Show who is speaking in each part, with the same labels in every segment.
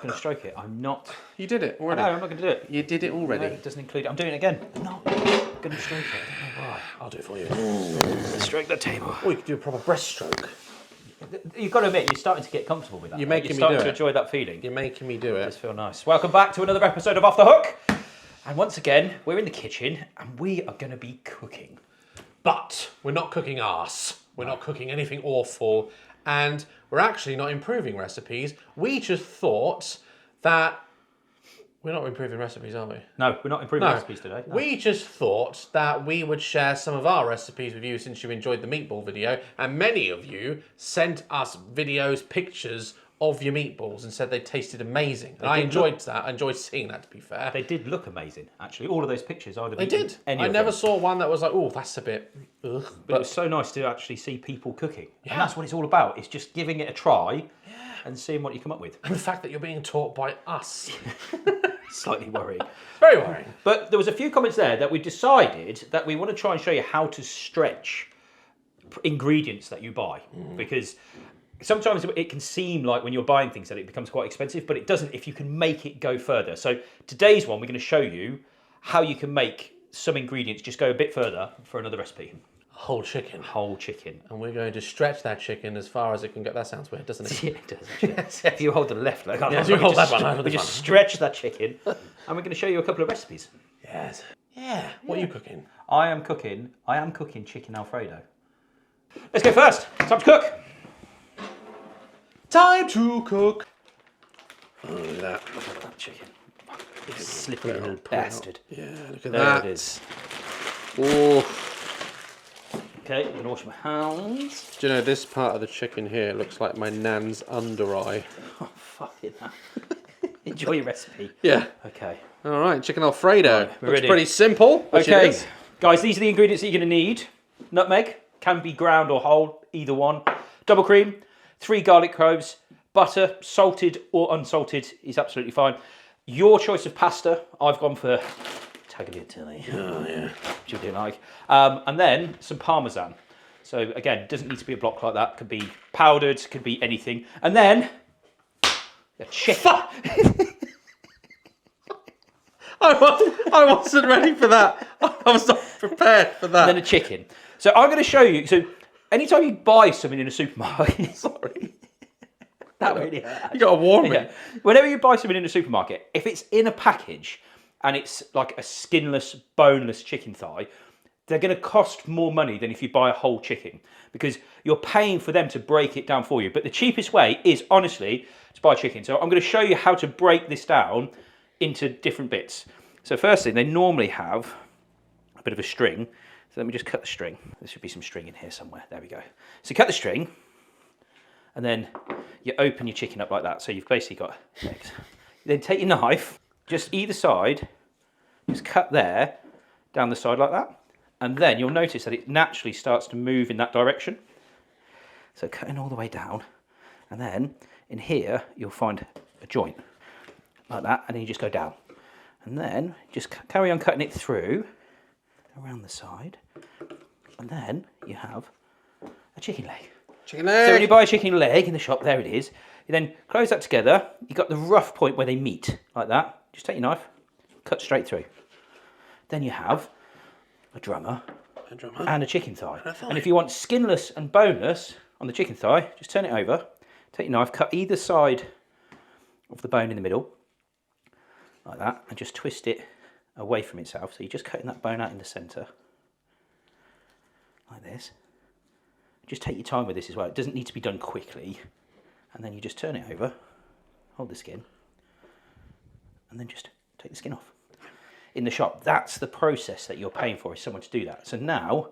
Speaker 1: going to stroke it. I'm not.
Speaker 2: You did it already.
Speaker 1: No, I'm not going to do it.
Speaker 2: You did it already.
Speaker 1: No, it doesn't include it. I'm doing it again. I'm not going to stroke it. I don't know why.
Speaker 2: I'll do it for you.
Speaker 1: Stroke the table.
Speaker 2: Or you could do a proper breaststroke.
Speaker 1: You've got to admit, you're starting to get comfortable with that.
Speaker 2: You're making me do
Speaker 1: starting to
Speaker 2: it.
Speaker 1: enjoy that feeling.
Speaker 2: You're making me do it.
Speaker 1: It does feel nice. Welcome back to another episode of Off the Hook. And once again, we're in the kitchen and we are going to be cooking.
Speaker 2: But we're not cooking arse. We're not cooking anything awful. And we're actually not improving recipes. We just thought that... We're not improving recipes, are we?
Speaker 1: No, we're not improving recipes today. No.
Speaker 2: We just thought that we would share some of our recipes with you since you enjoyed the meatball video. And many of you sent us videos, pictures of your meatballs and said they tasted amazing. And I enjoyed that. I enjoyed seeing that, to be fair.
Speaker 1: They did look amazing, actually. All of those pictures, I'd have
Speaker 2: They did.
Speaker 1: Any
Speaker 2: I
Speaker 1: of
Speaker 2: never
Speaker 1: them.
Speaker 2: saw one that was like, oh, that's a bit ugh.
Speaker 1: But it was so nice to actually see people cooking.
Speaker 2: Yeah.
Speaker 1: And that's what it's all about. It's just giving it a try and seeing what you come up with.
Speaker 2: And the fact that you're being taught by us.
Speaker 1: Slightly worrying.
Speaker 2: Very worrying.
Speaker 1: But there was a few comments there that we decided that we want to try and show you how to stretch ingredients that you buy. Because sometimes it can seem like when you're buying things that it becomes quite expensive, but it doesn't if you can make it go further. So today's one, we're going to show you how you can make some ingredients just go a bit further for another recipe.
Speaker 2: Whole chicken.
Speaker 1: Whole chicken.
Speaker 2: And we're going to stretch that chicken as far as it can go. That sounds weird, doesn't it?
Speaker 1: Yeah, it does actually. If you hold the left leg,
Speaker 2: Yes, you hold that one.
Speaker 1: we just stretch that chicken, and we're going to show you a couple of recipes.
Speaker 2: Yes. Yeah. What are you cooking?
Speaker 1: I am cooking chicken alfredo. Let's go first. Time to cook.
Speaker 2: Time to cook. Oh, look at that.
Speaker 1: Look at that chicken. You slippery little bastard.
Speaker 2: Yeah, look at
Speaker 1: There
Speaker 2: that.
Speaker 1: it is.
Speaker 2: Oh.
Speaker 1: Okay, I'm going to wash my hands.
Speaker 2: Do you know, this part of the chicken here looks like my nan's under eye.
Speaker 1: Oh, fucking hell. Enjoy your recipe.
Speaker 2: Yeah.
Speaker 1: Okay.
Speaker 2: All right, chicken alfredo.
Speaker 1: Right, we're
Speaker 2: looks
Speaker 1: ready.
Speaker 2: pretty simple. Which it
Speaker 1: Okay,
Speaker 2: is.
Speaker 1: guys, these are the ingredients that you're going to need. Nutmeg, can be ground or whole, either one. Double cream, 3 garlic cloves, butter, salted or unsalted is absolutely fine. Your choice of pasta, I've gone for tagliatelle.
Speaker 2: Oh, yeah.
Speaker 1: Which you do like. And then some parmesan. So again, it doesn't need to be a block like that. Could be powdered, could be anything. And then a chicken.
Speaker 2: I wasn't ready for that. I was not prepared for that.
Speaker 1: And then a chicken. So I'm going to show you. So anytime you buy something in a supermarket,
Speaker 2: Sorry.
Speaker 1: that really hurt.
Speaker 2: You got to warn me.
Speaker 1: Yeah. Whenever you buy something in a supermarket, if it's in a package and it's like a skinless, boneless chicken thigh, they're going to cost more money than if you buy a whole chicken because you're paying for them to break it down for you. But the cheapest way is, honestly, to buy chicken. So I'm going to show you how to break this down into different bits. So firstly, they normally have a bit of a string. So let me just cut the string. There should be some string in here somewhere. There we go. So cut the string, and then you open your chicken up like that. So you've basically got legs. Then take your knife, just either side, just cut there, down the side like that. And then you'll notice that it naturally starts to move in that direction. So cutting all the way down. And then in here, you'll find a joint like that. And then you just go down. And then just carry on cutting it through around the side. And then you have a chicken leg.
Speaker 2: Chicken leg.
Speaker 1: So when you buy a chicken leg in the shop, there it is. You then close that together. You've got the rough point where they meet, like that. Just take your knife, cut straight through. Then you have a drummer and a chicken thigh. And if you want skinless and boneless on the chicken thigh, just turn it over, take your knife, cut either side of the bone in the middle, like that, and just twist it away from itself. So you're just cutting that bone out in the centre, like this. Just take your time with this as well. It doesn't need to be done quickly. And then you just turn it over, hold the skin, and then just take the skin off. In the shop, that's the process that you're paying for, is someone to do that. So now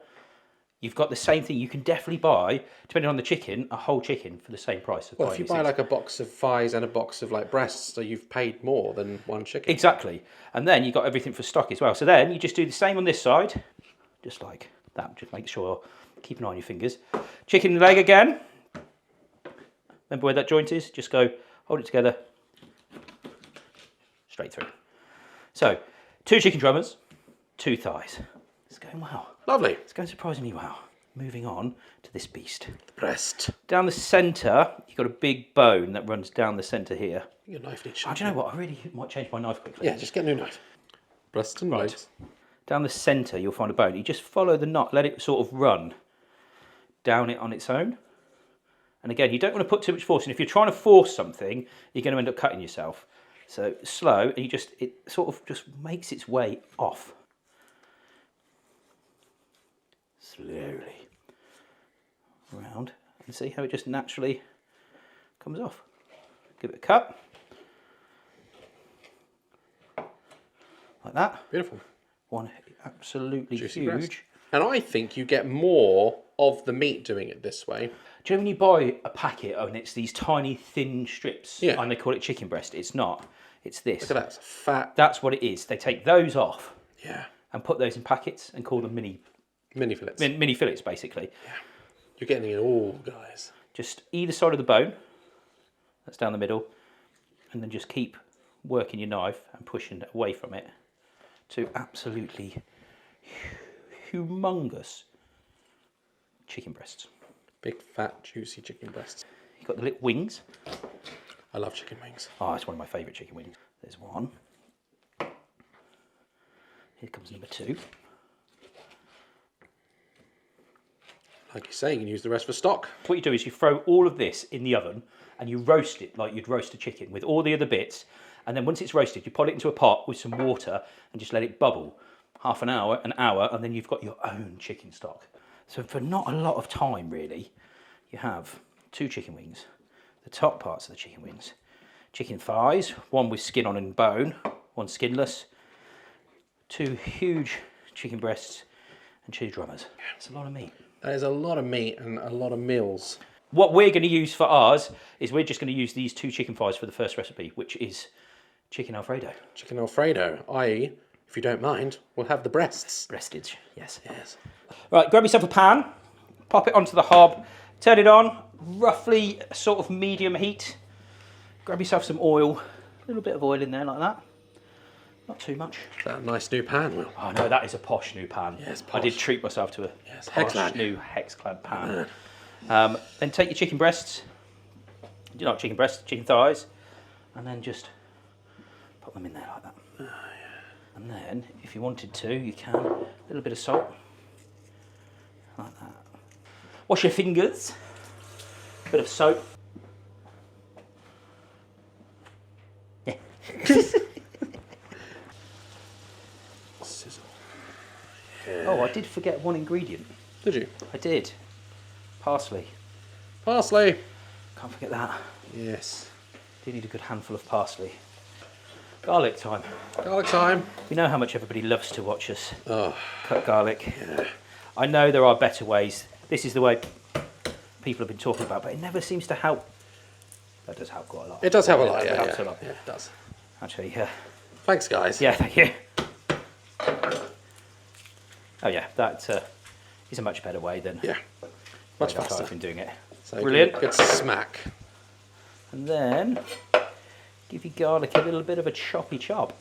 Speaker 1: you've got the same thing. You can definitely buy, depending on the chicken, a whole chicken for the same price.
Speaker 2: Well, if you buy like a box of thighs and a box of like breasts, so you've paid more than one chicken.
Speaker 1: Exactly. And then you've got everything for stock as well. So then you just do the same on this side, just like that. Just make sure, keep an eye on your fingers. Chicken leg again. Remember where that joint is? Just go, hold it together, straight through. So, 2 chicken drummers, 2 thighs. It's going well.
Speaker 2: Lovely.
Speaker 1: It's going surprisingly well. moving on to this beast.
Speaker 2: The breast.
Speaker 1: Down the centre, you've got a big bone that runs down the centre here.
Speaker 2: Your knife needs
Speaker 1: Oh, do you know what? I really might change my knife quickly.
Speaker 2: Yeah, just get a new knife. Breast and legs.
Speaker 1: Down the centre, you'll find a bone. You just follow the knot, let it sort of run down it on its own. And again, you don't want to put too much force in. If you're trying to force something, you're going to end up cutting yourself. So slow, and it sort of just makes its way off. Slowly. Around. And see how it just naturally comes off. Give it a cut. Like that.
Speaker 2: Beautiful.
Speaker 1: One absolutely
Speaker 2: Juicy
Speaker 1: huge.
Speaker 2: breast. And I think you get more of the meat doing it this way.
Speaker 1: Do you know when you buy a packet and it's these tiny thin strips?
Speaker 2: Yeah.
Speaker 1: And they call it chicken breast. It's not. It's this.
Speaker 2: Look at that. It's fat.
Speaker 1: That's what it is. They take those off
Speaker 2: Yeah.
Speaker 1: and put those in packets and call them mini
Speaker 2: Mini fillets.
Speaker 1: mini fillets, basically.
Speaker 2: Yeah. You're getting it all, guys.
Speaker 1: Just either side of the bone. That's down the middle. And then just keep working your knife and pushing away from it to absolutely humongous chicken breasts.
Speaker 2: Big, fat, juicy chicken breasts.
Speaker 1: You've got the little wings.
Speaker 2: I love chicken wings.
Speaker 1: Oh, it's one of my favourite chicken wings. There's one. Here comes number two.
Speaker 2: Like you say, you can use the rest for stock.
Speaker 1: What you do is you throw all of this in the oven and you roast it like you'd roast a chicken with all the other bits. And then once it's roasted, you put it into a pot with some water and just let it bubble. Half an hour, and then you've got your own chicken stock. So for not a lot of time, really, you have two chicken wings, the top parts of the chicken wings, chicken thighs, one with skin on and bone, one skinless, two huge chicken breasts, and two drummers. It's a lot of meat.
Speaker 2: That is a lot of meat and a lot of meals.
Speaker 1: What we're going to use for ours is we're just going to use these two chicken thighs for the first recipe, which is chicken alfredo.
Speaker 2: Chicken alfredo, i.e., if you don't mind, we'll have the breasts.
Speaker 1: Breastage, yes.
Speaker 2: Yes.
Speaker 1: Right, grab yourself a pan, pop it onto the hob, turn it on, roughly sort of medium heat. Grab yourself some oil, a little bit of oil in there like that. Not too much.
Speaker 2: Is that a nice new pan, Will?
Speaker 1: Oh no, that is a posh new pan.
Speaker 2: Yes,
Speaker 1: I did
Speaker 2: posh.
Speaker 1: treat myself to a
Speaker 2: Yes,
Speaker 1: posh
Speaker 2: Hexclad.
Speaker 1: new Hexclad pan. Then take your chicken breasts, not chicken breasts, chicken thighs, and then just put them in there like that. Oh, yeah. And then, if you wanted to, you can, a little bit of salt, like that. Wash your fingers, bit of soap. Yeah.
Speaker 2: Sizzle. Yeah.
Speaker 1: Oh, I did forget one ingredient.
Speaker 2: Did you?
Speaker 1: I did. Parsley.
Speaker 2: Parsley.
Speaker 1: Can't forget that.
Speaker 2: Yes.
Speaker 1: Do need a good handful of parsley. Garlic time.
Speaker 2: Garlic time.
Speaker 1: We know how much everybody loves to watch us
Speaker 2: Oh,
Speaker 1: cut garlic.
Speaker 2: yeah.
Speaker 1: I know there are better ways. This is the way people have been talking about, but it never seems to help. That does help quite a lot.
Speaker 2: It does have a lot,
Speaker 1: It
Speaker 2: yeah.
Speaker 1: helps
Speaker 2: Yeah,
Speaker 1: a lot.
Speaker 2: yeah, it does.
Speaker 1: Actually, yeah.
Speaker 2: Thanks, guys.
Speaker 1: Yeah, thank you. Oh yeah, that is a much better way than
Speaker 2: Yeah. Much
Speaker 1: the way that
Speaker 2: faster.
Speaker 1: I've been doing it.
Speaker 2: So
Speaker 1: Brilliant.
Speaker 2: Good smack.
Speaker 1: And then give your garlic a little bit of a choppy chop.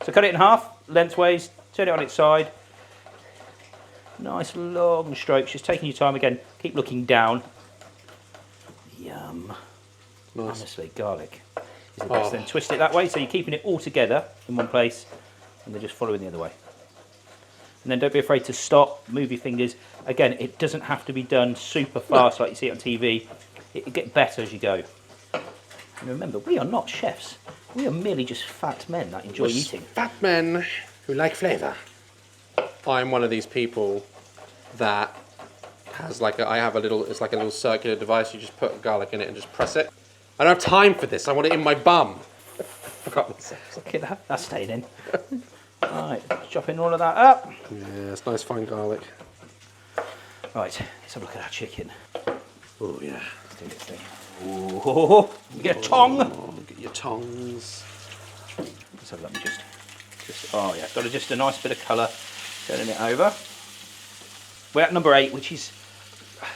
Speaker 1: So cut it in half, lengthways, turn it on its side. Nice long strokes, just taking your time again. Keep looking down. Yum.
Speaker 2: Nice.
Speaker 1: Honestly, garlic is the best.
Speaker 2: Oh.
Speaker 1: Then twist it that way, so you're keeping it all together in one place, and then just following the other way. And then don't be afraid to stop, move your fingers. Again, it doesn't have to be done super fast like you see it on TV. It'll get better as you go. And remember, we are not chefs. We are merely just fat men that enjoy eating.
Speaker 2: Fat men who like flavour. I'm one of these people that has I have a little, it's like a little circular device. You just put garlic in it and just press it. I don't have time for this. I want it in my bum.
Speaker 1: Look at that, that's staying in. Right, chopping all of that up.
Speaker 2: Yeah, it's nice fine garlic.
Speaker 1: Right, let's have a look at our chicken.
Speaker 2: Oh yeah.
Speaker 1: Let's do this thing. Ooh, you get a tongue.
Speaker 2: Oh, get your tongs.
Speaker 1: Let's have a look. Oh yeah, got just a nice bit of colour. Turning it over. We're at number 8, which is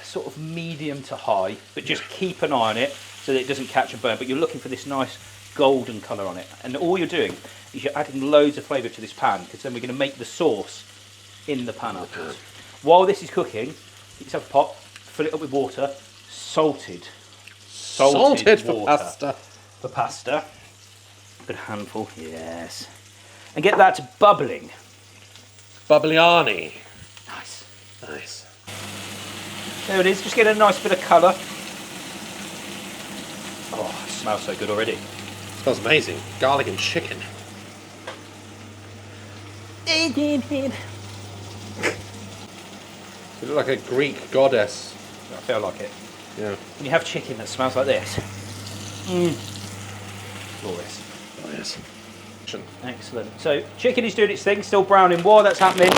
Speaker 1: sort of medium to high, but just keep an eye on it so that it doesn't catch and burn. But you're looking for this nice golden colour on it, and all you're doing is you're adding loads of flavour to this pan, because then we're going to make the sauce in the pan afterwards. While this is cooking, get yourself a pot, fill it up with water, salted
Speaker 2: Salted for
Speaker 1: water
Speaker 2: pasta.
Speaker 1: For pasta. Good handful, yes. And get that bubbling.
Speaker 2: Bubbliani.
Speaker 1: Nice.
Speaker 2: Nice.
Speaker 1: There it is, just get a nice bit of colour. Oh, it smells so good already.
Speaker 2: Smells amazing. Garlic and chicken. You look like a Greek goddess.
Speaker 1: I feel like it.
Speaker 2: Yeah.
Speaker 1: When you have chicken that smells like this. Glorious.
Speaker 2: Oh, yes.
Speaker 1: Excellent. So chicken is doing its thing, still browning. While that's happening,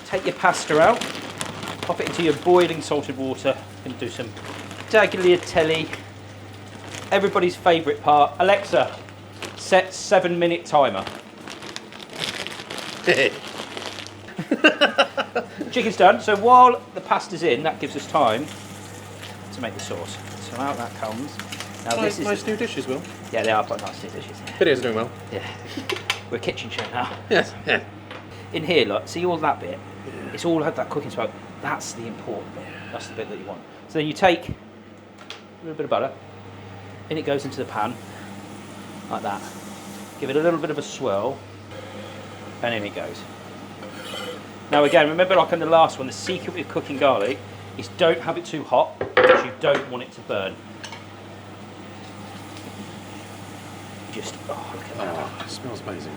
Speaker 1: take your pasta out, pop it into your boiling salted water, and do some tagliatelle. Everybody's favourite part. Alexa, set 7-minute timer. Chicken's done. So while the pasta's in, that gives us time to make the sauce. So out that comes. Now this is
Speaker 2: nice new dishes, Will.
Speaker 1: Yeah, they are quite nice new dishes.
Speaker 2: Videos are doing well.
Speaker 1: Yeah, we're a kitchen show now.
Speaker 2: Yes. Yeah.
Speaker 1: In here, look, see all that bit? Yeah. It's all had that cooking smoke. That's the important bit. That's the bit that you want. So then you take a little bit of butter, and it goes into the pan, like that. Give it a little bit of a swirl, and in it goes. Now again, remember like on the last one, the secret with cooking garlic is don't have it too hot, because you don't want it to burn. Just, oh, look at that.
Speaker 2: Oh, it smells amazing.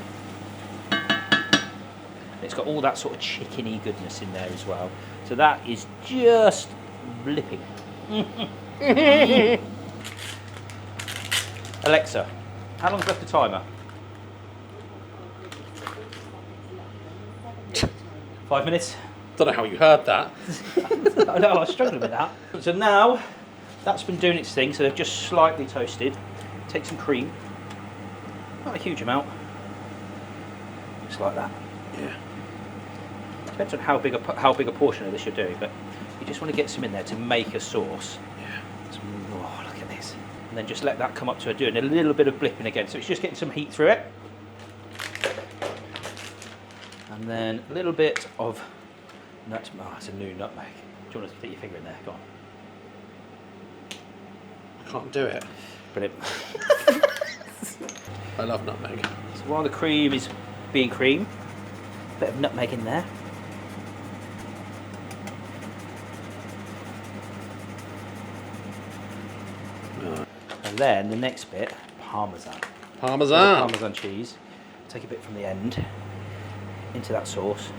Speaker 1: It's got all that sort of chickeny goodness in there as well. So that is just blipping. Alexa, how long's left the timer? 5 minutes?
Speaker 2: Don't know how you heard that.
Speaker 1: I know, I was struggling with that. So now, that's been doing its thing, so they've just slightly toasted. Take some cream. Not a huge amount. Just like that.
Speaker 2: Yeah.
Speaker 1: Depends on how big a portion of this you're doing, but you just want to get some in there to make a sauce.
Speaker 2: Yeah.
Speaker 1: Oh, look at this. And then just let that come up to doing a little bit of blipping again. So it's just getting some heat through it. And then a little bit of it's a new nutmeg. Do you want to stick your finger in there? Go on.
Speaker 2: I can't do it.
Speaker 1: Brilliant.
Speaker 2: I love nutmeg.
Speaker 1: So while the cream is being cream, a bit of nutmeg in there. And then the next bit, parmesan.
Speaker 2: Parmesan.
Speaker 1: Parmesan cheese. Take a bit from the end into that sauce.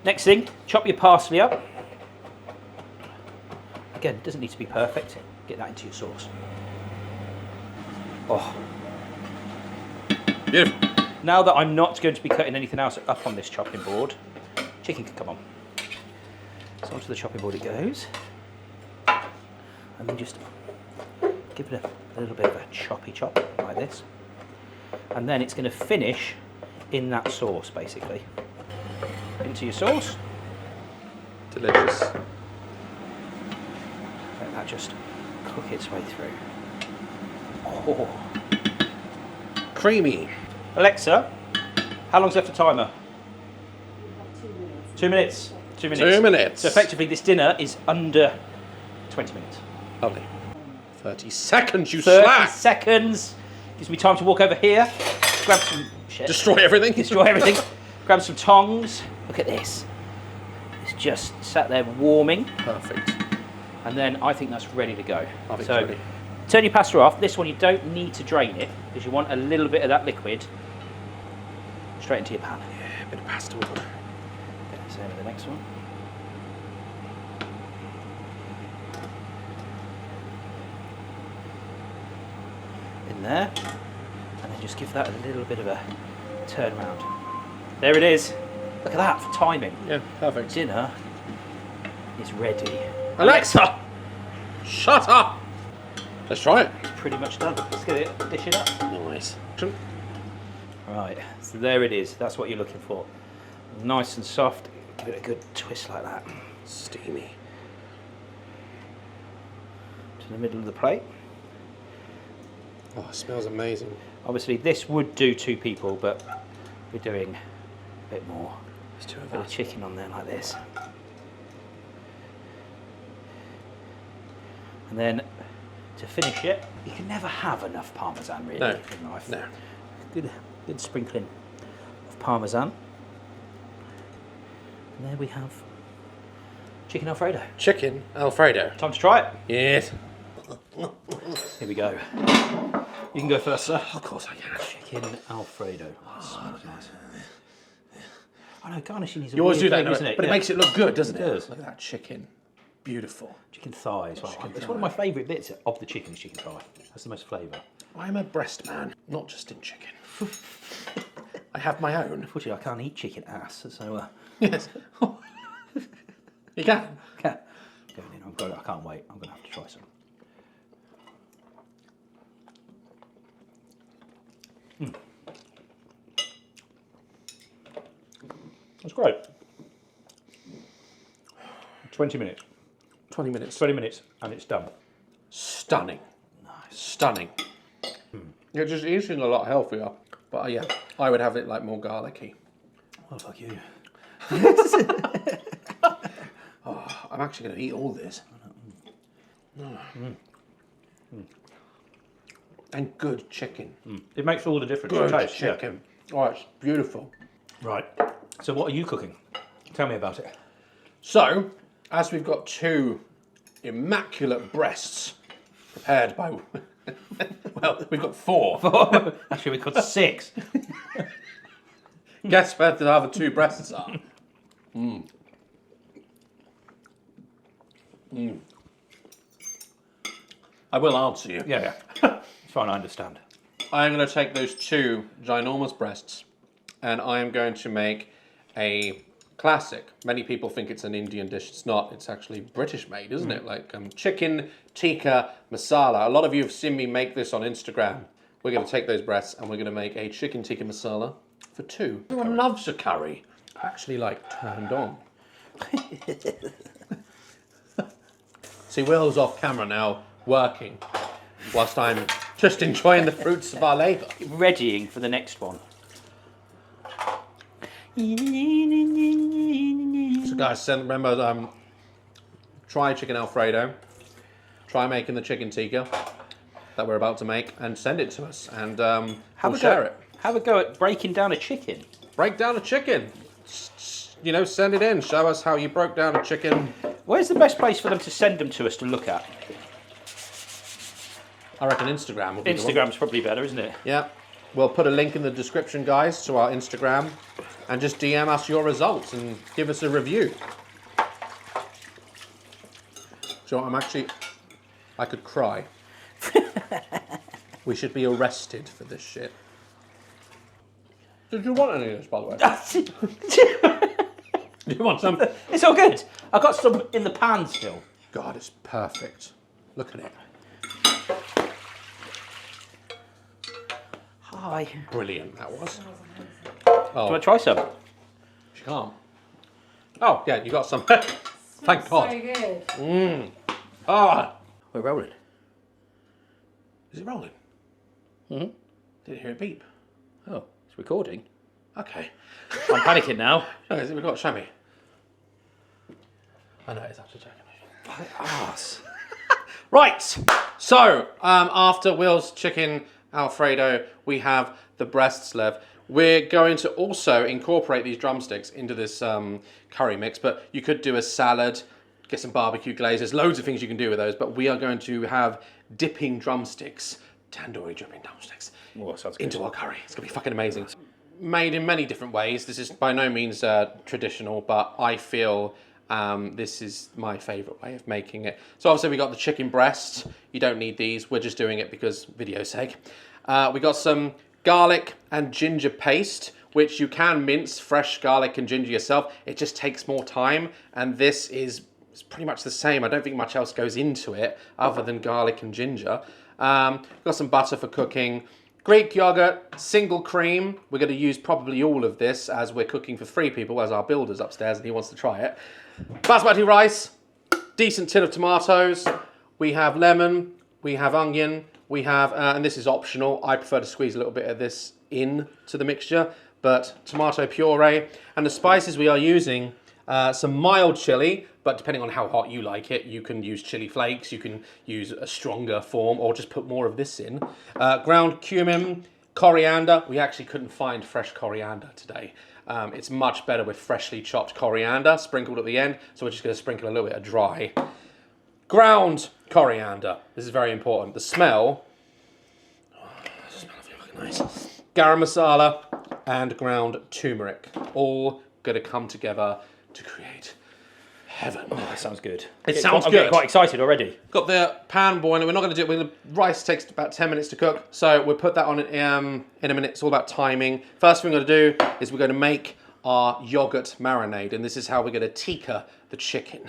Speaker 1: Next thing, chop your parsley up. Again, it doesn't need to be perfect. Get that into your sauce. Oh.
Speaker 2: Beautiful.
Speaker 1: Now that I'm not going to be cutting anything else up on this chopping board, chicken can come on. So onto the chopping board it goes. And then just give it a little bit of a choppy chop, like this. And then it's going to finish in that sauce, basically. Into your sauce.
Speaker 2: Delicious.
Speaker 1: Let that just cook its way through. Oh.
Speaker 2: Creamy.
Speaker 1: Alexa, how long's left the timer? 2 minutes. 2 minutes.
Speaker 2: 2 minutes.
Speaker 1: So effectively this dinner is under 20 minutes.
Speaker 2: Lovely. 30 seconds, you
Speaker 1: 30
Speaker 2: slack.
Speaker 1: seconds. Gives me time to walk over here, grab some shit.
Speaker 2: Destroy everything.
Speaker 1: Destroy everything. Grab some tongs. Look at this. It's just sat there warming.
Speaker 2: Perfect.
Speaker 1: And then I think that's ready to go.
Speaker 2: I think
Speaker 1: so
Speaker 2: it's ready.
Speaker 1: turn your pasta off. This one you don't need to drain it because you want a little bit of that liquid straight into your pan.
Speaker 2: Yeah, a bit of pasta water.
Speaker 1: Same with the next one. In there. And then just give that a little bit of a turn round. There it is. Look at that for timing.
Speaker 2: Yeah, perfect.
Speaker 1: Dinner is ready.
Speaker 2: Alexa, shut up. Let's try it.
Speaker 1: It's pretty much done. Let's get it, dish it up.
Speaker 2: Nice.
Speaker 1: Right, so there it is. That's what you're looking for. Nice and soft. Give it a good twist like that.
Speaker 2: Steamy.
Speaker 1: To the middle of the plate.
Speaker 2: Oh, it smells amazing.
Speaker 1: Obviously, this would do 2 people, but we're doing a bit more.
Speaker 2: There's 2 of
Speaker 1: Put
Speaker 2: us.
Speaker 1: the chicken on there like this. And then to finish it, you can never have enough parmesan really in life.
Speaker 2: No.
Speaker 1: Good sprinkling of parmesan. And there we have chicken alfredo.
Speaker 2: Chicken Alfredo.
Speaker 1: Time to try it.
Speaker 2: Yes.
Speaker 1: Here we go. You can go first, sir.
Speaker 2: Of course I can.
Speaker 1: Chicken alfredo. That smells nice. I know garnishing is a
Speaker 2: You always
Speaker 1: weird
Speaker 2: do that,
Speaker 1: thing, isn't it?
Speaker 2: but it makes it look good, doesn't it?
Speaker 1: It does.
Speaker 2: Look at that chicken. Beautiful.
Speaker 1: Chicken thighs. It's one of my favourite bits of the chicken is chicken thigh. That's the most flavour.
Speaker 2: I'm a breast man, not just in chicken. I have my own.
Speaker 1: Unfortunately, I can't eat chicken ass, so
Speaker 2: Yes. You can.
Speaker 1: I can't wait. I'm going to have to try some. That's great. 20 minutes.
Speaker 2: 20 minutes.
Speaker 1: 20 minutes and it's done.
Speaker 2: Stunning. Nice. Stunning. You're just eating a lot healthier. But yeah, I would have it like more garlicky.
Speaker 1: Oh, fuck you.
Speaker 2: I'm actually going to eat all this. And good chicken.
Speaker 1: It makes all the difference.
Speaker 2: Good
Speaker 1: Taste,
Speaker 2: chicken. Oh, it's beautiful.
Speaker 1: Yeah. Right. So what are you cooking? Tell me about it.
Speaker 2: So, as we've got 2 immaculate breasts prepared by... well, we've got 4.
Speaker 1: Actually, we've got 6.
Speaker 2: Guess where the other 2 breasts are? I will answer you.
Speaker 1: Yeah. It's fine, I understand.
Speaker 2: I am going to take those 2 ginormous breasts and I am going to make a classic. Many people think it's an Indian dish. It's not. It's actually British made, isn't it? Like chicken tikka masala. A lot of you have seen me make this on Instagram. We're going to take those breasts and we're going to make a chicken tikka masala for 2. Everyone loves a curry. Actually, like, turned on. See, Will's off camera now, working, whilst I'm just enjoying the fruits of our labour.
Speaker 1: Readying for the next one.
Speaker 2: So guys, remember, try chicken Alfredo, try making the chicken tikka that we're about to make, and send it to us, and we'll share it.
Speaker 1: Have a go at breaking down a chicken.
Speaker 2: Break down a chicken. You know, send it in. Show us how you broke down a chicken.
Speaker 1: Where's the best place for them to send them to us to look at?
Speaker 2: I reckon Instagram will be the one.
Speaker 1: Instagram's probably better, isn't it?
Speaker 2: Yeah. We'll put a link in the description, guys, to our Instagram, and just DM us your results and give us a review. So I could cry. We should be arrested for this shit. Did you want any of this, by the way? Do you want some?
Speaker 1: It's all good. I've got some in the pan still.
Speaker 2: God, it's perfect. Look at it.
Speaker 1: Hi.
Speaker 2: Brilliant, that was.
Speaker 1: Do you want to try some?
Speaker 2: She can't. Oh, yeah, you got some. Thank God.
Speaker 3: So good.
Speaker 2: Ah,
Speaker 1: We're rolling.
Speaker 2: is it rolling?
Speaker 1: Mm-hmm.
Speaker 2: Didn't hear it beep.
Speaker 1: Oh, it's recording.
Speaker 2: Okay.
Speaker 1: I'm panicking now.
Speaker 2: No, is it recording? Show me. I know, it's actually checking.
Speaker 1: Arse.
Speaker 2: Right, so after Will's chicken Alfredo, we have the breasts left. We're going to also incorporate these drumsticks into this curry mix, but you could do a salad, get some barbecue glaze. There's loads of things you can do with those, but we are going to have dipping drumsticks, tandoori dripping drumsticks,
Speaker 1: Oh, sounds good.
Speaker 2: into our curry. It's going to be fucking amazing. Made in many different ways. This is by no means traditional, but I feel this is my favourite way of making it. So obviously we got the chicken breasts. You don't need these. We're just doing it because video's sake. We got some garlic and ginger paste, which you can mince fresh garlic and ginger yourself. It just takes more time, and this is pretty much the same. I don't think much else goes into it other than garlic and ginger. Got some butter for cooking. Greek yogurt, single cream. We're going to use probably all of this as we're cooking for 3 people, as our builder's upstairs and he wants to try it. Basmati rice, decent tin of tomatoes. We have lemon, we have onion, we have, and this is optional, I prefer to squeeze a little bit of this in to the mixture, but tomato puree. And the spices we are using, some mild chili, but depending on how hot you like it, you can use chili flakes, you can use a stronger form, or just put more of this in. Ground cumin, coriander. We actually couldn't find fresh coriander today. It's much better with freshly chopped coriander, sprinkled at the end, so we're just going to sprinkle a little bit of dry. Ground coriander. This is very important. The smell, smells really nice. Garam masala and ground turmeric, all going to come together to create heaven.
Speaker 1: Oh, that sounds good.
Speaker 2: It sounds
Speaker 1: I'm
Speaker 2: good.
Speaker 1: getting quite excited already.
Speaker 2: Got the pan boiling. We're not going to do it. The rice takes about 10 minutes to cook, so we'll put that on in a minute. It's all about timing. First thing we're going to do is we're going to make our yogurt marinade, and this is how we're going to tikka the chicken.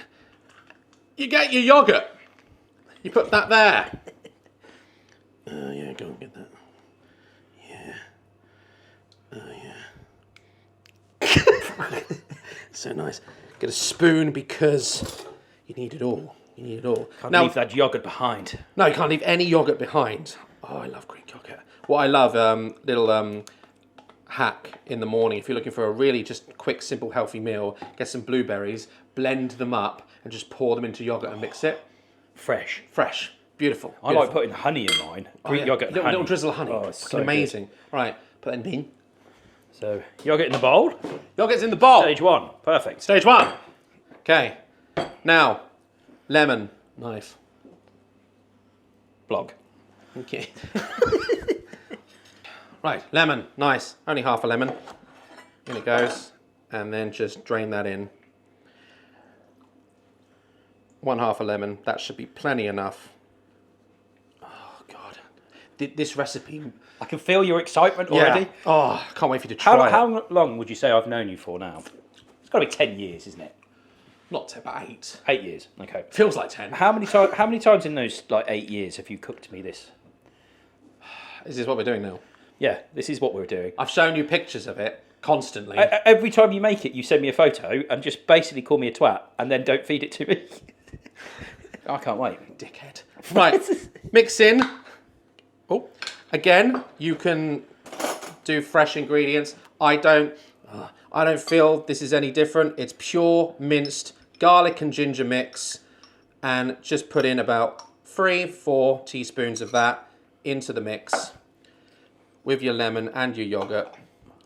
Speaker 2: You get your yogurt. You put that there. Oh yeah, go and get that. Yeah. Oh yeah. So nice. Get a spoon because you need it all. You need it all.
Speaker 1: Can't leave that yogurt behind.
Speaker 2: No, you can't leave any yogurt behind. Oh, I love Greek yogurt. What I love, little hack in the morning, if you're looking for a really just quick, simple, healthy meal, get some blueberries, blend them up, and just pour them into yogurt and mix it.
Speaker 1: Fresh.
Speaker 2: Fresh. Beautiful.
Speaker 1: I like putting honey in mine. Greek yogurt and honey.
Speaker 2: Little drizzle of honey.
Speaker 1: Oh, it's so
Speaker 2: amazing. Good. Right, put that in.
Speaker 1: So, yogurt in the bowl.
Speaker 2: Yogurt's in the bowl.
Speaker 1: Stage one. Perfect.
Speaker 2: Stage one. Okay. Now, lemon knife.
Speaker 1: Blog.
Speaker 2: Okay. Right, lemon. Nice. Only half a lemon. In it goes. And then just drain that in. 1/2 a lemon. That should be plenty enough. Oh, God. This recipe...
Speaker 1: I can feel your excitement already.
Speaker 2: Yeah. Oh, I can't wait for you to try it.
Speaker 1: How long would you say I've known you for now? It's got to be 10 years, isn't it?
Speaker 2: Not about 8.
Speaker 1: 8 years, okay.
Speaker 2: Feels like 10.
Speaker 1: How many times in those 8 years have you cooked me this?
Speaker 2: Is this what we're doing now?
Speaker 1: Yeah, this is what we're doing.
Speaker 2: I've shown you pictures of it constantly.
Speaker 1: Every time you make it, you send me a photo and just basically call me a twat and then don't feed it to me. I can't wait.
Speaker 2: Dickhead. Right, mix in. Oh, again, you can do fresh ingredients. I don't feel this is any different. It's pure minced garlic and ginger mix, and just put in about 3-4 teaspoons of that into the mix with your lemon and your yogurt.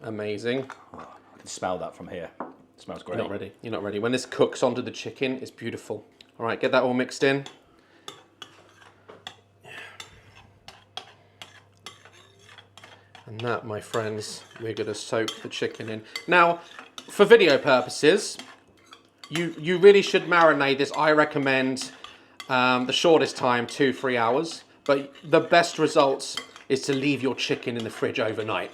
Speaker 2: Amazing.
Speaker 1: I can smell that from here. It smells great.
Speaker 2: You're not ready. You're not ready. When this cooks onto the chicken, it's beautiful. All right, get that all mixed in. And that, my friends, we're going to soak the chicken in. Now, for video purposes, you really should marinate this. I recommend the shortest time, 2-3 hours. But the best results is to leave your chicken in the fridge overnight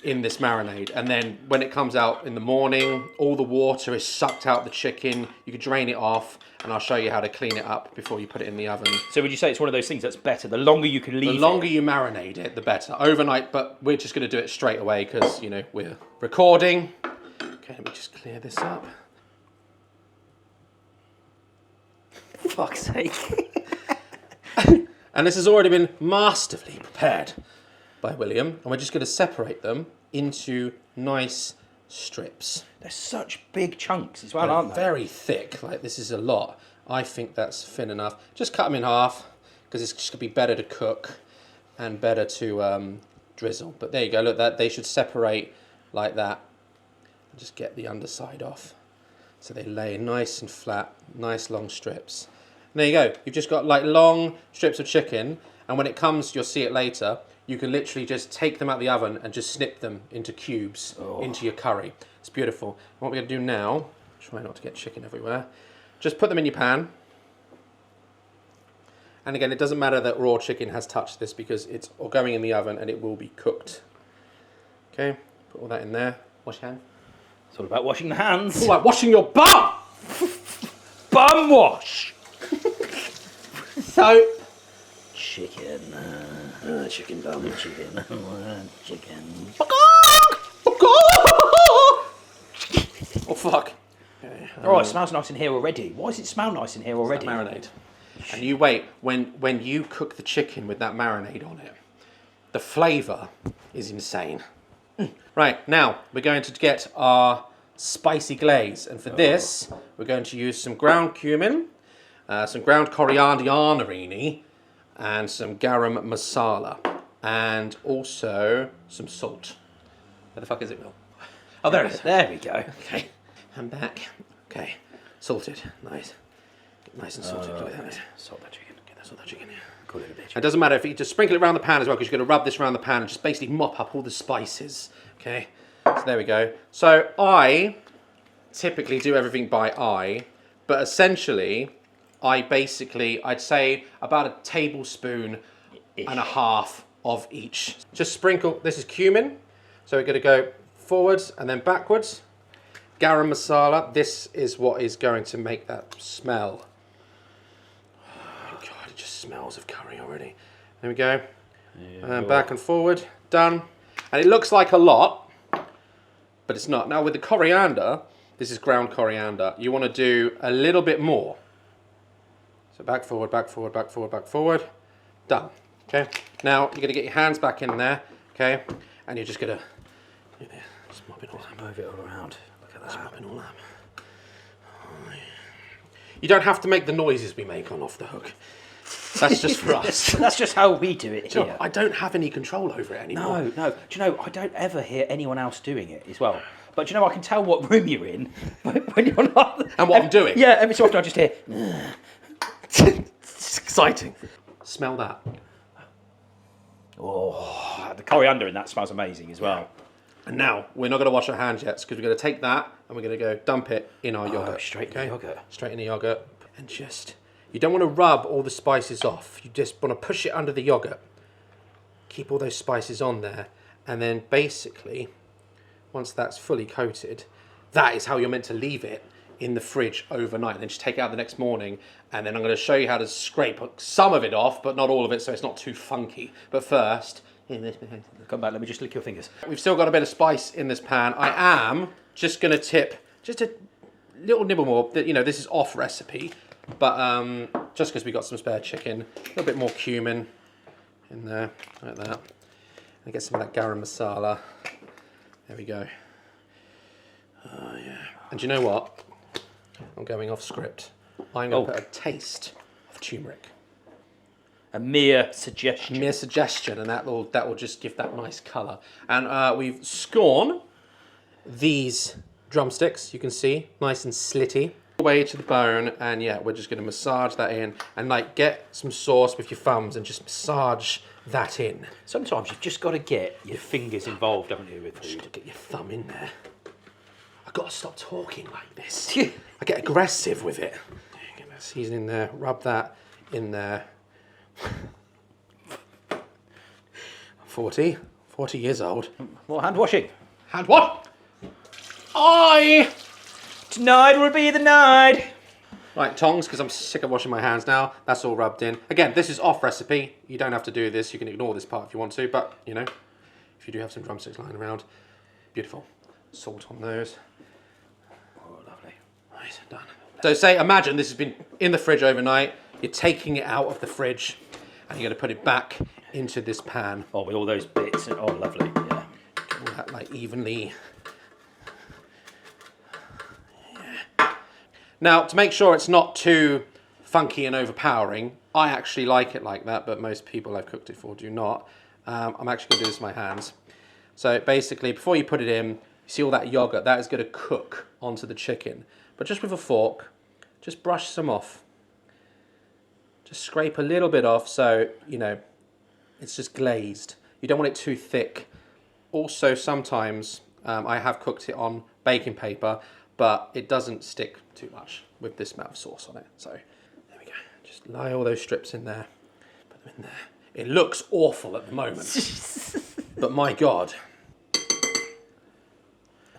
Speaker 2: in this marinade. And then when it comes out in the morning, all the water is sucked out the chicken. You can drain it off, and I'll show you how to clean it up before you put it in the oven.
Speaker 1: So would you say it's one of those things that's better? The longer you can leave it.
Speaker 2: The longer you marinate it, the better. Overnight, but we're just going to do it straight away because, you know, we're recording. Okay, let me just clear this up.
Speaker 1: For fuck's sake.
Speaker 2: And this has already been masterfully prepared by William. And we're just going to separate them into nice strips.
Speaker 1: They're such big chunks as well, aren't they?
Speaker 2: Very thick. Like, this is a lot. I think that's thin enough. Just cut them in half because it's just going to be better to cook and better to drizzle. But there you go. Look, that they should separate like that. Just get the underside off. So they lay nice and flat, nice long strips. And there you go. You've just got like long strips of chicken. And when it comes, you'll see it later, you can literally just take them out of the oven and just snip them into cubes into your curry. It's beautiful. And what we're going to do now, try not to get chicken everywhere, just put them in your pan. And again, it doesn't matter that raw chicken has touched this because it's going in the oven and it will be cooked. Okay, put all that in there. Wash your hand.
Speaker 1: It's all about washing the hands.
Speaker 2: It's all like washing your bum!
Speaker 1: Bum wash!
Speaker 2: So,
Speaker 1: Chicken.
Speaker 2: chicken bum.
Speaker 1: Chicken. Chicken.
Speaker 2: Oh, fuck. Okay,
Speaker 1: All right, it smells nice in here already. Why does it smell nice in here already?
Speaker 2: marinade. And you wait, when you cook the chicken with that marinade on it, the flavour is insane. Right, now we're going to get our spicy glaze. And for this, we're going to use some ground cumin, some ground coriander, and some garam masala. And also some salt. Where the fuck is it, Will? Oh, there it is.
Speaker 1: There we go.
Speaker 2: Okay, I'm back. Okay, salted. Nice. Nice and salted. Look at that.
Speaker 1: Salt that chicken.
Speaker 2: Get that salted chicken here.
Speaker 1: Call it a bitch.
Speaker 2: It doesn't matter if you just sprinkle it around the pan as well, because you're going to rub this around the pan and just basically mop up all the spices. Okay, so there we go. So I typically do everything by eye, but essentially I'd say about a tablespoon and a half of each. Just sprinkle. This is cumin, so we're going to go forwards and then backwards. Garam masala. This is what is going to make that smell. Oh God, it just smells of curry already. There we go. And back and forward. Done. And it looks like a lot, but it's not. Now with the coriander, this is ground coriander. You want to do a little bit more. So back, forward, back, forward, back, forward, back, forward. Done. Okay. Now you're going to get your hands back in there. Okay. And you're just going to just mop it all up.
Speaker 1: Move it all around. Look at that.
Speaker 2: Just mop it all up. You don't have to make the noises we make on Off the Hook. That's just for us.
Speaker 1: That's just how we do it here.
Speaker 2: I don't have any control over it anymore.
Speaker 1: No. Do you know, I don't ever hear anyone else doing it as well. But do you know, I can tell what room you're in when you're not.
Speaker 2: And what I'm doing.
Speaker 1: Yeah, every so often I just hear.
Speaker 2: It's exciting. Smell that.
Speaker 1: Oh, the coriander in that smells amazing as well.
Speaker 2: And now, we're not going to wash our hands yet, because we're going to take that and we're going to go dump it in our yogurt.
Speaker 1: Straight in the yogurt.
Speaker 2: Straight in the yogurt. And just, you don't want to rub all the spices off. You just want to push it under the yogurt. Keep all those spices on there. And then basically, once that's fully coated, that is how you're meant to leave it in the fridge overnight. And then just take it out the next morning. And then I'm going to show you how to scrape some of it off, but not all of it, so it's not too funky. But first,
Speaker 1: come back, let me just lick your fingers.
Speaker 2: we've still got a bit of spice in this pan. I am just going to tip just a little nibble more. You know, this is off recipe, but just because we got some spare chicken, a little bit more cumin in there, like that. And get some of that garam masala. There we go. Oh yeah. And do you know what? I'm going off script. I'm going to put a taste of turmeric.
Speaker 1: A mere suggestion.
Speaker 2: Mere suggestion, and that will just give that nice colour. And we've scorn these drumsticks. You can see, nice and slitty, way to the bone. And yeah, we're just going to massage that in, and like get some sauce with your thumbs and just massage that in.
Speaker 1: Sometimes you've just got to get your fingers involved, haven't you, with
Speaker 2: Just
Speaker 1: food?
Speaker 2: get your thumb in there. I've got to stop talking like this. I get aggressive with it. Get that seasoning there. Rub that in there. 40 years old.
Speaker 1: More hand washing.
Speaker 2: And what?
Speaker 1: Tonight will be the night.
Speaker 2: Right, tongs, because I'm sick of washing my hands now. That's all rubbed in. Again, this is off recipe. You don't have to do this. You can ignore this part if you want to, but, you know, if you do have some drumsticks lying around, beautiful. Salt on those.
Speaker 1: Oh, lovely.
Speaker 2: Right, done. So imagine this has been in the fridge overnight. You're taking it out of the fridge, and you're going to put it back into this pan.
Speaker 1: Oh, with all those bits. Oh, lovely. Yeah.
Speaker 2: All that, like, evenly. Yeah. Now, to make sure it's not too funky and overpowering, I actually like it like that, but most people I've cooked it for do not. I'm actually going to do this with my hands. So basically, before you put it in, you see all that yogurt, that is going to cook onto the chicken. But just with a fork, just brush some off. Just scrape a little bit off so, you know, it's just glazed. You don't want it too thick. Also, sometimes I have cooked it on baking paper, but it doesn't stick too much with this amount of sauce on it. So there we go. Just lie all those strips in there. Put them in there. It looks awful at the moment, but my God.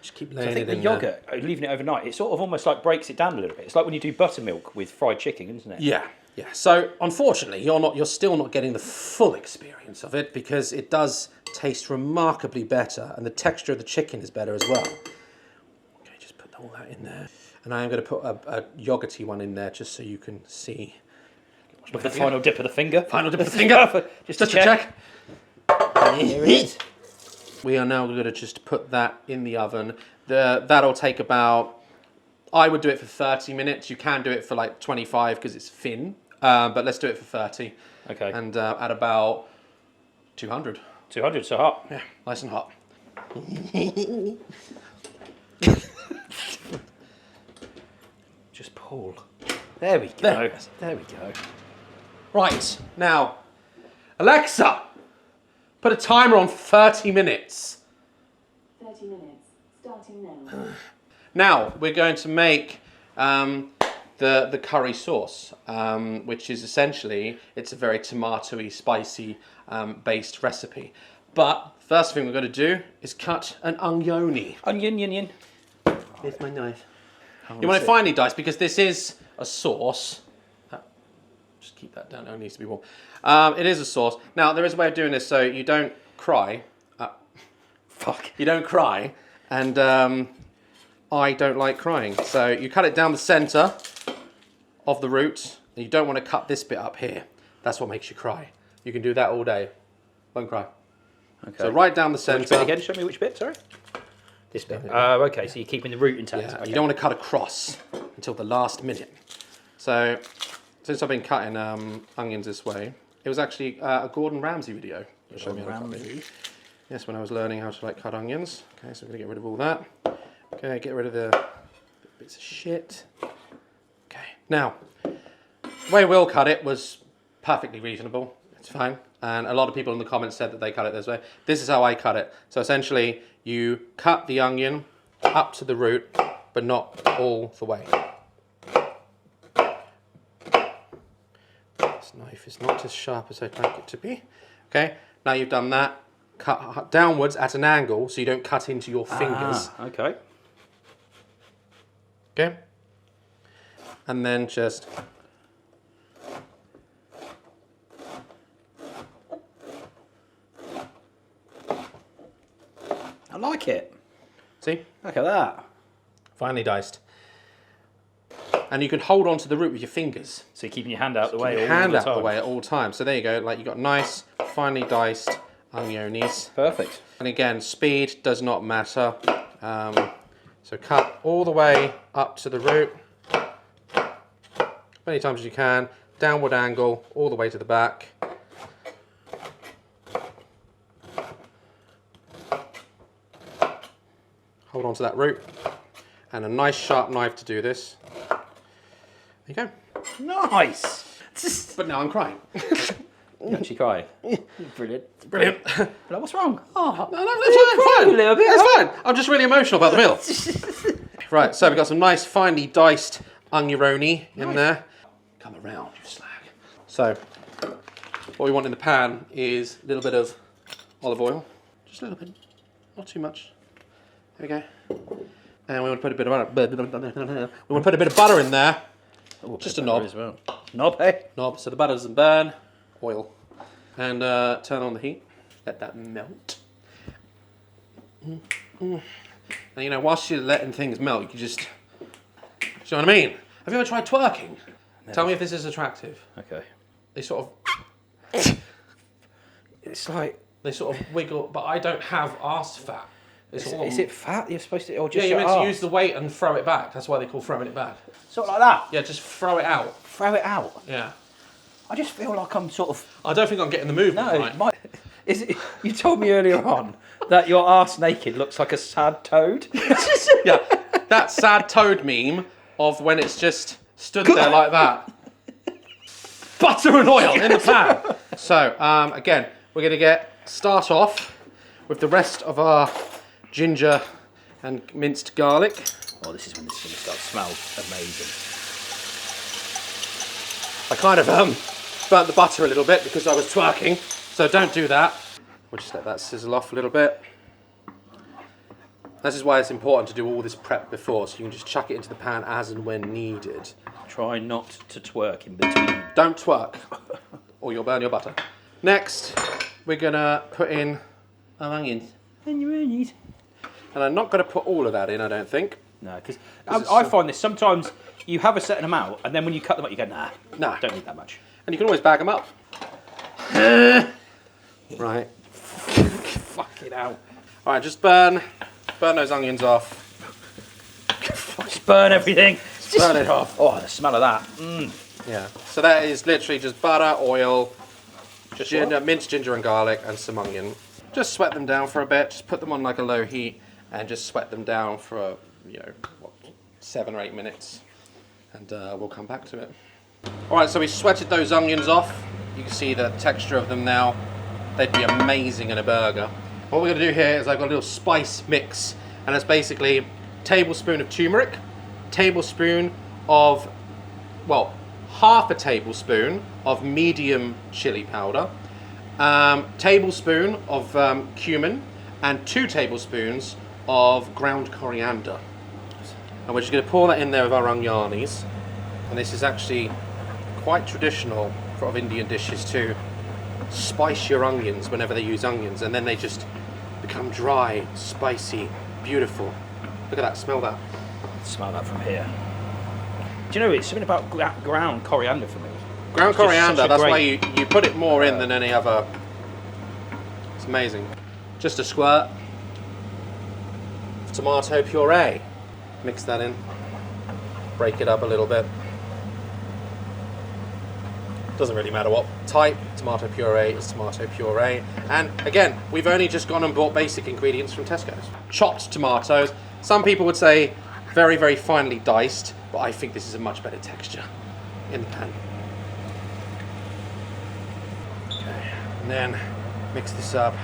Speaker 2: Just keep laying
Speaker 1: I think
Speaker 2: it in
Speaker 1: the yogurt, leaving it overnight, it sort of almost like breaks it down a little bit. It's like when you do buttermilk with fried chicken, isn't it?
Speaker 2: Yeah. Yeah, so unfortunately, you're still not getting the full experience of it, because it does taste remarkably better, and the texture of the chicken is better as well. Okay, just put all that in there. And I am going to put a yogurty one in there just so you can see
Speaker 1: With the final dip of the finger.
Speaker 2: Final dip of the finger.
Speaker 1: just
Speaker 2: to
Speaker 1: to check.
Speaker 2: Here it is. We are now going to just put that in the oven. That'll take about, I would do it for 30 minutes. You can do it for like 25 because it's thin, but let's do it for 30.
Speaker 1: Okay.
Speaker 2: And at about 200.
Speaker 1: 200, so hot.
Speaker 2: Yeah, nice and hot.
Speaker 1: Just pull. There we go. There we go.
Speaker 2: Right, now, Alexa, put a timer on 30 minutes.
Speaker 3: 30 minutes, starting now.
Speaker 2: Now, we're going to make the curry sauce, which is essentially, it's a very tomatoey, spicy based recipe. But first thing we're going to do is cut an onion.
Speaker 1: Onion.
Speaker 2: Here's my knife. You want it finely diced because this is a sauce. Just keep that down, it needs to be warm. It is a sauce. Now, there is a way of doing this so you don't cry.
Speaker 1: Fuck.
Speaker 2: You don't cry, and I don't like crying. So you cut it down the centre of the root, and you don't want to cut this bit up here. That's what makes you cry. You can do that all day. Won't cry.
Speaker 1: Okay.
Speaker 2: So right down the
Speaker 1: Which bit
Speaker 2: centre.
Speaker 1: again? Show me which bit, sorry. This bit. Oh, okay, so you're keeping the root intact.
Speaker 2: Yeah,
Speaker 1: Okay.
Speaker 2: you don't want to cut across until the last minute. So since I've been cutting onions this way, it was actually a Gordon Ramsay video. That showed me how to cut them. Yes, when I was learning how to cut onions. Okay, so I'm going to get rid of all that. Okay, get rid of the bits of shit. Okay, now, the way Will cut it was perfectly reasonable. It's fine. And a lot of people in the comments said that they cut it this way. This is how I cut it. So essentially, you cut the onion up to the root, but not all the way. This knife is not as sharp as I'd like it to be. Okay, now you've done that. Cut downwards at an angle so you don't cut into your fingers.
Speaker 1: Okay.
Speaker 2: Okay. And then just
Speaker 1: I like it.
Speaker 2: see,
Speaker 1: Look at that.
Speaker 2: finely diced. And you can hold on to the root with your fingers.
Speaker 1: So you're keeping your hand out the way
Speaker 2: Your
Speaker 1: all
Speaker 2: hand
Speaker 1: the
Speaker 2: out
Speaker 1: time.
Speaker 2: the way at all times. So there you go. Like you've got nice, finely diced onions.
Speaker 1: Perfect.
Speaker 2: And again, speed does not matter. So cut all the way up to the root, as many times as you can, downward angle, all the way to the back. Hold on to that root, and a nice sharp knife to do this. There you go.
Speaker 1: Nice.
Speaker 2: But now I'm crying.
Speaker 1: You're actually crying. Brilliant.
Speaker 2: Brilliant.
Speaker 1: But what's wrong? Oh,
Speaker 2: No, it's fine.
Speaker 1: a little bit.
Speaker 2: It's fine. I'm just really emotional about the meal. Right, so we've got some nice finely diced onion in there. Come around, you slag. So, what we want in the pan is a little bit of olive oil. Just a little bit. Not too much. There we go. And we want to put a bit of butter. We want to put a bit of butter in there.
Speaker 1: Ooh,
Speaker 2: Just a
Speaker 1: bit
Speaker 2: knob.
Speaker 1: as well. Knob, eh?
Speaker 2: Knob, so the butter doesn't burn. Oil. And turn on the heat. Let that melt. And you know, whilst you're letting things melt, you can just... Do you know what I mean? Have you ever tried twerking?
Speaker 1: Never.
Speaker 2: Tell me if this is attractive.
Speaker 1: Okay.
Speaker 2: They sort of...
Speaker 1: It's like...
Speaker 2: They sort of wiggle, but I don't have arse fat.
Speaker 1: Is it fat you're supposed to... Or
Speaker 2: Yeah,
Speaker 1: just
Speaker 2: you're
Speaker 1: your
Speaker 2: meant to
Speaker 1: arse?
Speaker 2: use the weight and throw it back. That's why they call throwing it back.
Speaker 1: Sort of like that?
Speaker 2: Yeah, just throw it out.
Speaker 1: Throw it out?
Speaker 2: Yeah.
Speaker 1: I just feel like I'm sort of...
Speaker 2: I don't think I'm getting the movement
Speaker 1: No,
Speaker 2: right.
Speaker 1: is it, you told me earlier on that your arse naked looks like a sad toad.
Speaker 2: Yeah, that sad toad meme of when it's just stood there like that. Butter and oil in the pan. So, again, we're going to start off with the rest of our ginger and minced garlic.
Speaker 1: Oh, this is when this is going to start to smell amazing.
Speaker 2: I kind of burnt the butter a little bit because I was twerking, so don't do that. We'll just let that sizzle off a little bit. This is why it's important to do all this prep before, so you can just chuck it into the pan as and when needed.
Speaker 1: Try not to twerk in between.
Speaker 2: Don't twerk, or you'll burn your butter. Next, we're gonna put in our onions.
Speaker 1: And
Speaker 2: I'm not gonna put all of that in, I don't think.
Speaker 1: No, because I find this sometimes you have a certain amount, and then when you cut them up, you go, nah,
Speaker 2: Nah.
Speaker 1: don't need that much.
Speaker 2: And you can always bag them up. Right.
Speaker 1: Fucking hell.
Speaker 2: All right, just burn those onions off.
Speaker 1: Just burn everything.
Speaker 2: Burn it off.
Speaker 1: Oh, the smell of that.
Speaker 2: Yeah. So that is literally just butter, oil, ginger, minced ginger and garlic, and some onion. Just sweat them down for a bit. Just put them on like a low heat and just sweat them down for 7 or 8 minutes, and we'll come back to it. All right, so we sweated those onions off. You can see the texture of them now. They'd be amazing in a burger. What we're going to do here is I've got a little spice mix, and it's basically a tablespoon of turmeric, tablespoon of, well, half a tablespoon of medium chili powder, tablespoon of cumin, and 2 tablespoons of ground coriander. And we're just going to pour that in there with our onions. And this is actually quite traditional for Indian dishes to spice your onions whenever they use onions, and then they just become dry, spicy, beautiful. Look at that, smell that.
Speaker 1: Smell that from here. Do you know, it's something about ground coriander for me.
Speaker 2: Ground
Speaker 1: It's just
Speaker 2: coriander,
Speaker 1: such a
Speaker 2: that's
Speaker 1: great-
Speaker 2: why you put it more in than any other. It's amazing. Just a squirt of tomato puree. Mix that in. Break it up a little bit. Doesn't really matter what type. Tomato puree is tomato puree. And again, we've only just gone and bought basic ingredients from Tesco's. Chopped tomatoes. Some people would say very, very finely diced, but I think this is a much better texture in the pan. Okay, and then mix this up.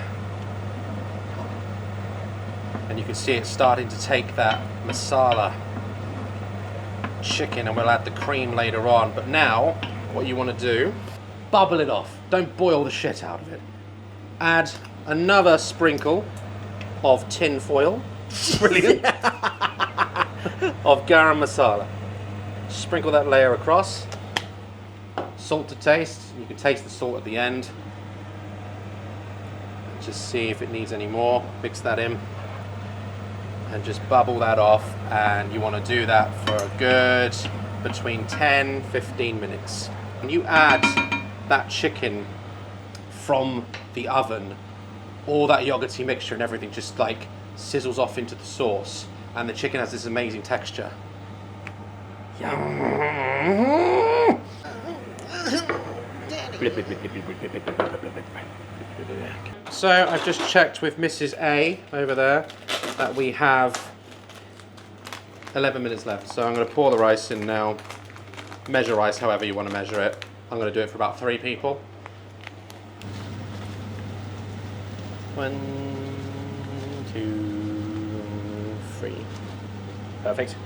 Speaker 2: And you can see it starting to take that masala chicken, and we'll add the cream later on. But now, what you want to do, bubble it off. Don't boil the shit out of it. Add another sprinkle of tin foil. Brilliant. Of garam masala. Sprinkle that layer across. Salt to taste. You can taste the salt at the end. And just see if it needs any more. Mix that in. And just bubble that off, and you want to do that for a good between 10-15 minutes. When you add that chicken from the oven, all that yogurty mixture and everything just like sizzles off into the sauce, and the chicken has this amazing texture. So I've just checked with Mrs. A over there that we have 11 minutes left. So I'm going to pour the rice in now. Measure rice however you want to measure it. I'm going to do it for about 3 people. 1, 2, 3.
Speaker 1: Perfect.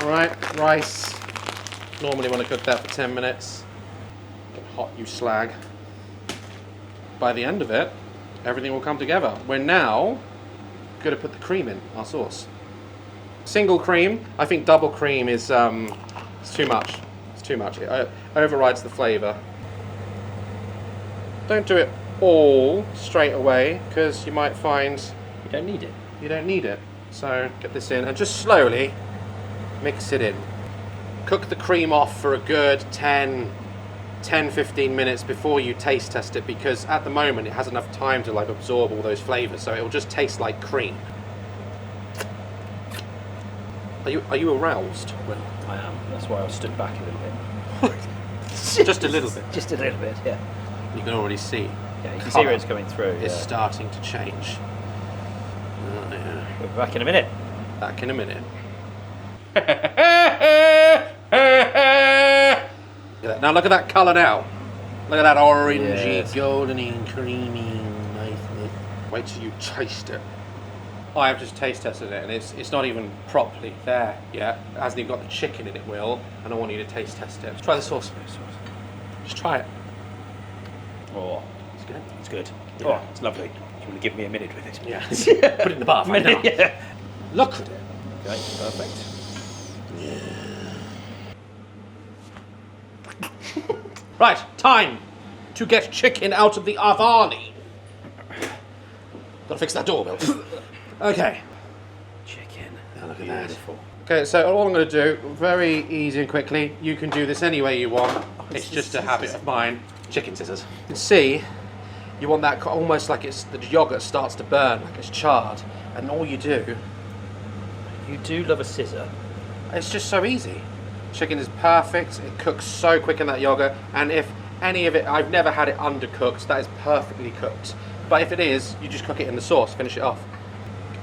Speaker 2: Alright, rice. Normally want to cook that for 10 minutes. Get hot, you slag. By the end of it, everything will come together. We're now going to put the cream in, our sauce. Single cream. I think double cream is it's too much. It's too much. It overrides the flavour. Don't do it all straight away, because you might find
Speaker 1: You don't need it.
Speaker 2: you don't need it. So get this in and just slowly mix it in. Cook the cream off for a good 10-15 minutes before you taste test it, because at the moment it has enough time to like absorb all those flavors, so it will just taste like cream. Are you aroused?
Speaker 1: Well, I am. That's why I stood back a little bit.
Speaker 2: Just a little bit.
Speaker 1: Just a little bit, yeah.
Speaker 2: You can already see
Speaker 1: Yeah, you can see where it's coming through.
Speaker 2: it's
Speaker 1: Yeah.
Speaker 2: starting to change. Oh, yeah.
Speaker 1: We'll be back in a minute.
Speaker 2: Back in a minute. Now look at that colour now. Look at that orangey,
Speaker 1: Yes.
Speaker 2: goldeny, creamy niceness. Wait till you taste it. I have just taste tested it, and it's not even properly there yet. It hasn't even got the chicken in it, Will, and I want you to taste test it. Try the sauce. Just try it.
Speaker 1: Oh,
Speaker 2: It's good.
Speaker 1: it's good.
Speaker 2: Yeah.
Speaker 1: Oh, it's lovely. You want to give me a minute with it?
Speaker 2: Yeah. Put it in the bath right now.
Speaker 1: Yeah.
Speaker 2: Look at it.
Speaker 1: Okay, perfect.
Speaker 2: Right, time to get chicken out of the avani. Gotta fix that door, Will. Okay.
Speaker 1: Chicken.
Speaker 2: Now look at that.
Speaker 1: Beautiful.
Speaker 2: Okay, so all I'm going to do, very easy and quickly, you can do this any way you want. It's just a habit of mine. Chicken scissors. You can see, you want that almost like it's the yogurt starts to burn, like it's charred. And all you do,
Speaker 1: You do love a scissor.
Speaker 2: it's just so easy. Chicken is perfect. It cooks so quick in that yogurt. And if any of it, I've never had it undercooked. That is perfectly cooked. But if it is, you just cook it in the sauce, finish it off.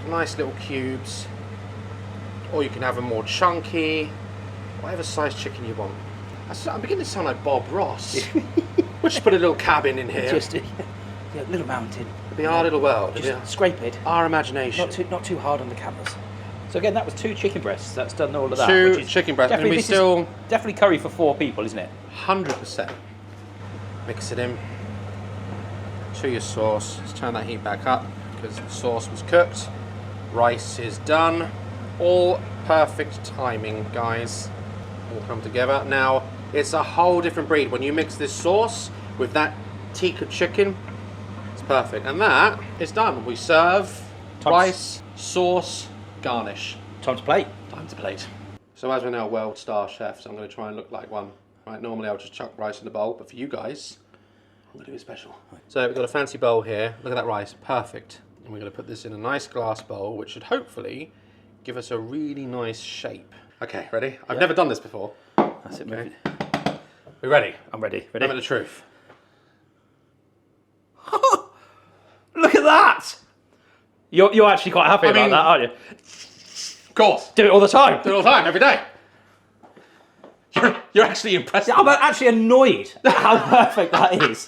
Speaker 2: Nice little cubes. Or you can have them more chunky. Whatever size chicken you want. I'm beginning to sound like Bob Ross. We'll just put a little cabin in here.
Speaker 1: Just little mountain.
Speaker 2: It'll be our little world.
Speaker 1: Just scrape it.
Speaker 2: Our imagination.
Speaker 1: Not too hard on the cameras. So again, that was 2 chicken breasts. That's done all of that.
Speaker 2: 2
Speaker 1: which is
Speaker 2: chicken breasts. And
Speaker 1: definitely-
Speaker 2: we
Speaker 1: this is
Speaker 2: still
Speaker 1: definitely curry for 4 people, isn't it?
Speaker 2: 100%. Mix it in to your sauce. Let's turn that heat back up because the sauce was cooked. Rice is done. All perfect timing, guys. All come together. Now, it's a whole different breed. When you mix this sauce with that tikka chicken, it's perfect. And that is done. We serve rice, sauce, garnish.
Speaker 1: Time to plate.
Speaker 2: Time to plate. So as we're now world star chefs, I'm going to try and look like one. Right, normally I'll just chuck rice in the bowl, but for you guys, I'm going to do it special. So we've got a fancy bowl here. Look at that rice, perfect. And we're going to put this in a nice glass bowl, which should hopefully give us a really nice shape. Okay, ready? I've never done this before.
Speaker 1: That's it, move it.
Speaker 2: We ready?
Speaker 1: I'm ready.
Speaker 2: Ready? Moment of truth.
Speaker 1: Look at that! You're actually quite happy about that, aren't you?
Speaker 2: Of course.
Speaker 1: Do it all the time.
Speaker 2: Do it all the time, every day. You're actually impressed.
Speaker 1: I'm actually annoyed at how perfect that is.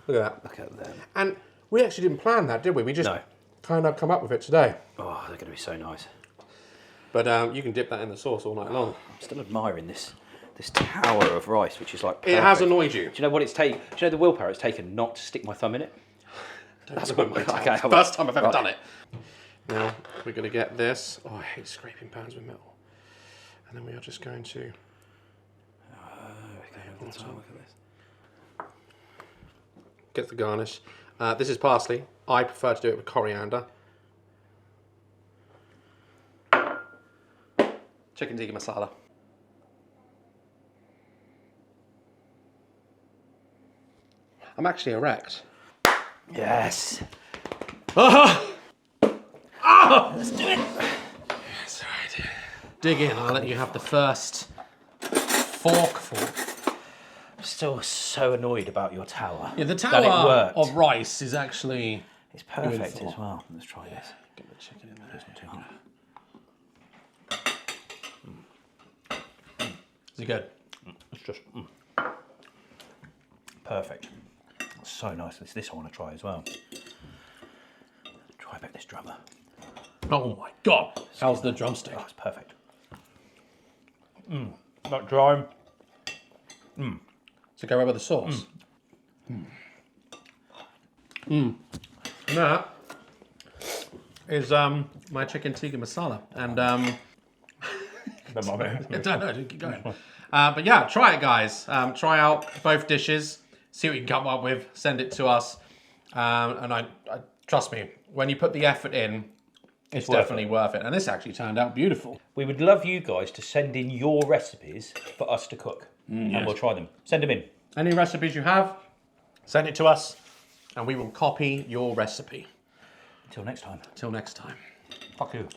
Speaker 2: Look at that.
Speaker 1: Look at them.
Speaker 2: And we actually didn't plan that, did we? We just
Speaker 1: No.
Speaker 2: kind of come up with it today.
Speaker 1: Oh, they're going to be so nice.
Speaker 2: But you can dip that in the sauce all night long.
Speaker 1: I'm still admiring this tower of rice, which is like perfect.
Speaker 2: It has annoyed you.
Speaker 1: Do you know what it's taken? Do you know the willpower it's taken not to stick my thumb in it?
Speaker 2: That's my time.
Speaker 1: Okay,
Speaker 2: First time I've ever done it. Now we're going to get this. Oh, I hate scraping pans with metal. And then we are just going to.
Speaker 1: Look at this.
Speaker 2: Get the garnish. This is parsley. I prefer to do it with coriander. Chicken tikka masala. I'm actually erect.
Speaker 1: Yes.
Speaker 2: Let's do it. That's right. Dig in. I'll let you have the first forkful.
Speaker 1: I'm still so annoyed about your tower.
Speaker 2: Yeah, the
Speaker 1: that it
Speaker 2: tower
Speaker 1: worked.
Speaker 2: of rice is actually.
Speaker 1: It's perfect
Speaker 2: beautiful.
Speaker 1: as well. Let's try this.
Speaker 2: Get the chicken in there.
Speaker 1: It's not too hot.
Speaker 2: Is it good?
Speaker 1: It's just perfect. So nice. This I want to try as well. Try back this drummer.
Speaker 2: Oh my god! How's the drumstick?
Speaker 1: Oh, it's perfect. Not dry.
Speaker 2: So go right with the sauce. That is my chicken tikka masala, and no, keep going. But yeah, try it, guys. Try out both dishes. See what you can come up with. Send it to us, and I trust me, when you put the effort in, it's definitely worth it. And this actually turned out beautiful.
Speaker 1: We would love you guys to send in your recipes for us to cook, and we'll try them. Send them in.
Speaker 2: Any recipes you have, send it to us, and we will copy your recipe.
Speaker 1: Until next time.
Speaker 2: Till next time.
Speaker 1: Fuck you.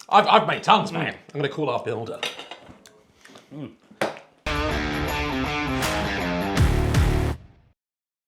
Speaker 2: I've made tons, man. I'm going to call our builder.